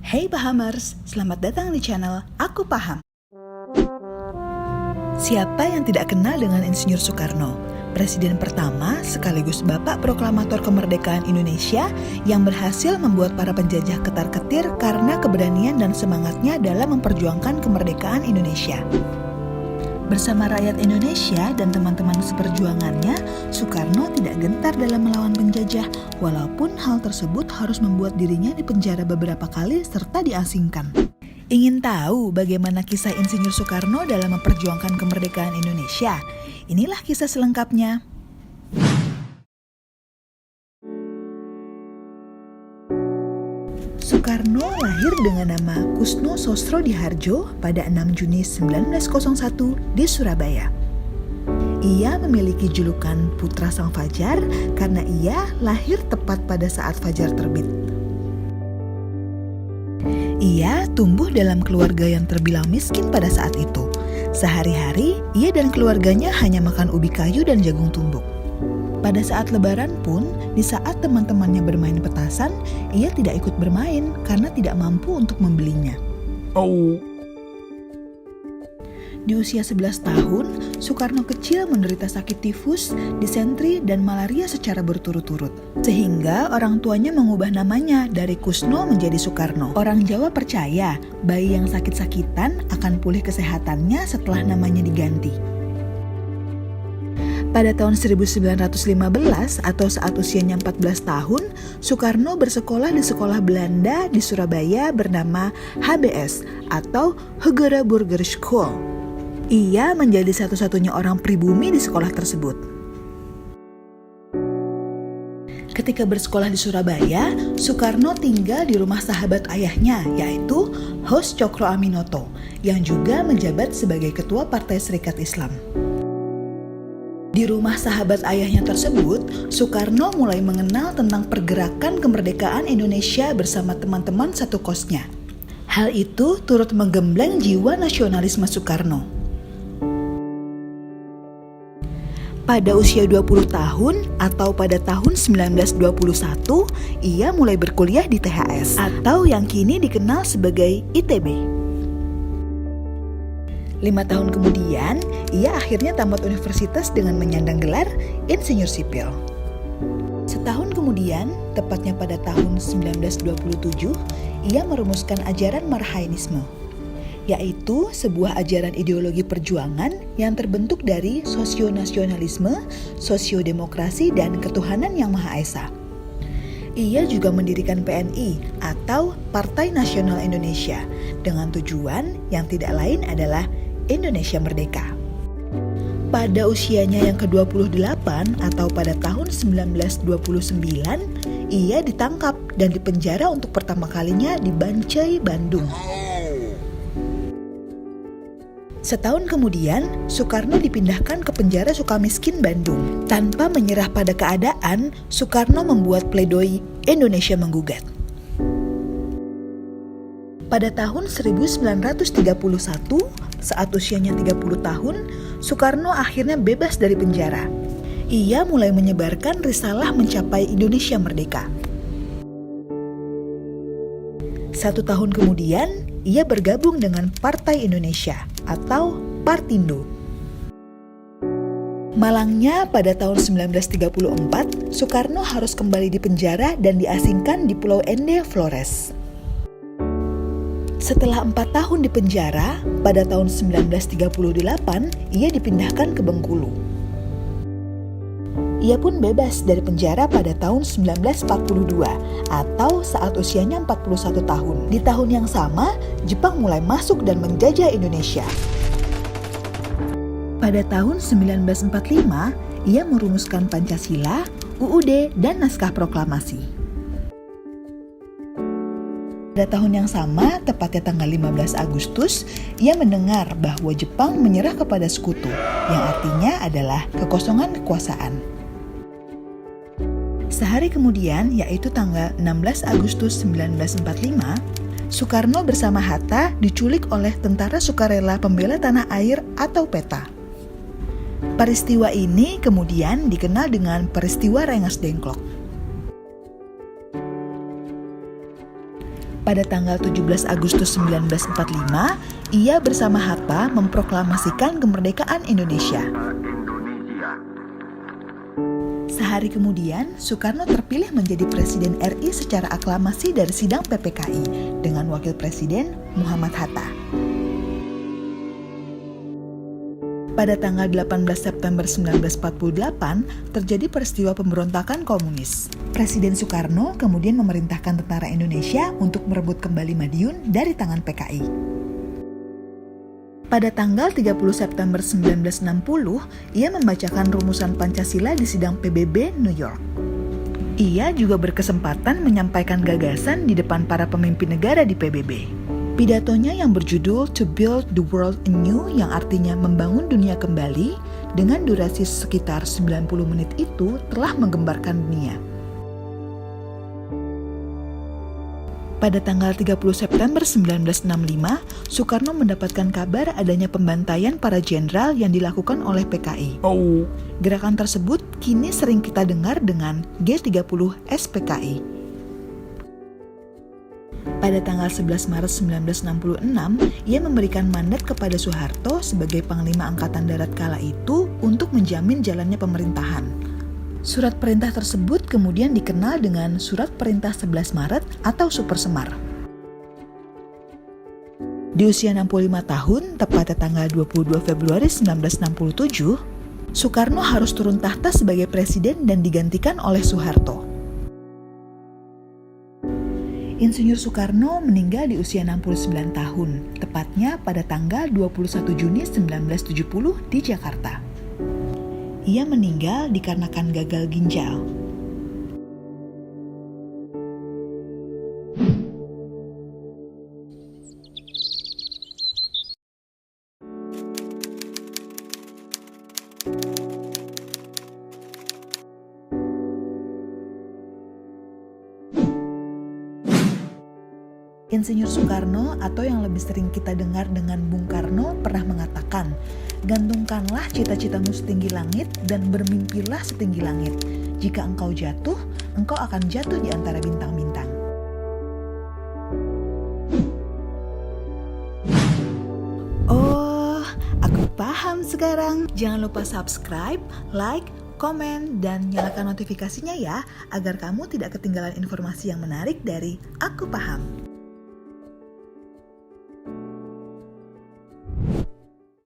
Hey Pahamers, selamat datang di channel Aku Paham. Siapa yang tidak kenal dengan Insinyur Soekarno? Presiden pertama sekaligus Bapak Proklamator Kemerdekaan Indonesia yang berhasil membuat para penjajah ketar-ketir karena keberanian dan semangatnya dalam memperjuangkan kemerdekaan Indonesia. Bersama rakyat Indonesia dan teman-teman seperjuangannya, Soekarno tidak gentar dalam melawan penjajah, walaupun hal tersebut harus membuat dirinya dipenjara beberapa kali serta diasingkan. Ingin tahu bagaimana kisah Insinyur Soekarno dalam memperjuangkan kemerdekaan Indonesia? Inilah kisah selengkapnya. Soekarno lahir dengan nama Kusno Sosrodihardjo pada 6 Juni 1901 di Surabaya. Ia memiliki julukan Putra Sang Fajar karena ia lahir tepat pada saat fajar terbit. Ia tumbuh dalam keluarga yang terbilang miskin pada saat itu. Sehari-hari, ia dan keluarganya hanya makan ubi kayu dan jagung tumbuk. Pada saat lebaran pun, di saat teman-temannya bermain petasan, ia tidak ikut bermain karena tidak mampu untuk membelinya. Di usia 11 tahun, Soekarno kecil menderita sakit tifus, disentri, dan malaria secara berturut-turut. Sehingga orang tuanya mengubah namanya dari Kusno menjadi Soekarno. Orang Jawa percaya bayi yang sakit-sakitan akan pulih kesehatannya setelah namanya diganti. Pada tahun 1915 atau saat usianya 14 tahun, Soekarno bersekolah di sekolah Belanda di Surabaya bernama HBS atau Hogere Burger School. Ia menjadi satu-satunya orang pribumi di sekolah tersebut. Ketika bersekolah di Surabaya, Soekarno tinggal di rumah sahabat ayahnya, yaitu Hos Cokro Aminoto, yang juga menjabat sebagai ketua Partai Serikat Islam. Di rumah sahabat ayahnya tersebut, Soekarno mulai mengenal tentang pergerakan kemerdekaan Indonesia bersama teman-teman satu kosnya. Hal itu turut menggembleng jiwa nasionalisme Soekarno. Pada usia 20 tahun atau pada tahun 1921, ia mulai berkuliah di THS atau yang kini dikenal sebagai ITB. 5 tahun kemudian, ia akhirnya tamat universitas dengan menyandang gelar Insinyur Sipil. Setahun kemudian, tepatnya pada tahun 1927, ia merumuskan ajaran Marhainisme, yaitu sebuah ajaran ideologi perjuangan yang terbentuk dari sosionasionalisme, sosiodemokrasi, dan ketuhanan yang Maha Esa. Ia juga mendirikan PNI atau Partai Nasional Indonesia dengan tujuan yang tidak lain adalah Indonesia Merdeka. Pada usianya yang ke-28 atau pada tahun 1929, ia ditangkap dan dipenjara untuk pertama kalinya di Bancai, Bandung. Setahun kemudian, Soekarno dipindahkan ke penjara Sukamiskin, Bandung. Tanpa menyerah pada keadaan, Soekarno membuat pledoi Indonesia Menggugat. Pada tahun 1931, saat usianya 30 tahun, Soekarno akhirnya bebas dari penjara. Ia mulai menyebarkan risalah mencapai Indonesia Merdeka. 1 tahun kemudian, ia bergabung dengan Partai Indonesia atau Partindo. Malangnya pada tahun 1934, Soekarno harus kembali di penjara dan diasingkan di Pulau Ende, Flores. Setelah 4 tahun di penjara, pada tahun 1938, ia dipindahkan ke Bengkulu. Ia pun bebas dari penjara pada tahun 1942 atau saat usianya 41 tahun. Di tahun yang sama, Jepang mulai masuk dan menjajah Indonesia. Pada tahun 1945, ia merumuskan Pancasila, UUD, dan Naskah Proklamasi. Pada tahun yang sama, tepatnya tanggal 15 Agustus, ia mendengar bahwa Jepang menyerah kepada sekutu, yang artinya adalah kekosongan kekuasaan. Sehari kemudian, yaitu tanggal 16 Agustus 1945, Soekarno bersama Hatta diculik oleh Tentara Sukarela Pembela Tanah Air atau PETA. Peristiwa ini kemudian dikenal dengan peristiwa Rengas Dengklok. Pada tanggal 17 Agustus 1945, ia bersama Hatta memproklamasikan kemerdekaan Indonesia. Sehari kemudian, Soekarno terpilih menjadi Presiden RI secara aklamasi dari sidang PPKI dengan Wakil Presiden Muhammad Hatta. Pada tanggal 18 September 1948, terjadi peristiwa pemberontakan komunis. Presiden Soekarno kemudian memerintahkan tentara Indonesia untuk merebut kembali Madiun dari tangan PKI. Pada tanggal 30 September 1960, ia membacakan rumusan Pancasila di sidang PBB New York. Ia juga berkesempatan menyampaikan gagasan di depan para pemimpin negara di PBB. Pidatonya yang berjudul To Build the World Anew, yang artinya membangun dunia kembali, dengan durasi sekitar 90 menit itu telah menggembarkan dunia. Pada tanggal 30 September 1965, Soekarno mendapatkan kabar adanya pembantaian para jenderal yang dilakukan oleh PKI. Gerakan tersebut kini sering kita dengar dengan G30 SPKI. Pada tanggal 11 Maret 1966, ia memberikan mandat kepada Soeharto sebagai Panglima Angkatan Darat kala itu untuk menjamin jalannya pemerintahan. Surat perintah tersebut kemudian dikenal dengan Surat Perintah 11 Maret atau Super Semar. Di usia 65 tahun, tepatnya tanggal 22 Februari 1967, Soekarno harus turun tahta sebagai presiden dan digantikan oleh Soeharto. Insinyur Soekarno meninggal di usia 69 tahun, tepatnya pada tanggal 21 Juni 1970 di Jakarta. Ia meninggal dikarenakan gagal ginjal. Insinyur Soekarno, atau yang lebih sering kita dengar dengan Bung Karno, pernah mengatakan, "Gantungkanlah cita-citamu setinggi langit dan bermimpilah setinggi langit. Jika engkau jatuh, engkau akan jatuh di antara bintang-bintang." Oh, aku paham sekarang. Jangan lupa subscribe, like, komen, dan nyalakan notifikasinya ya, agar kamu tidak ketinggalan informasi yang menarik dari Aku Paham.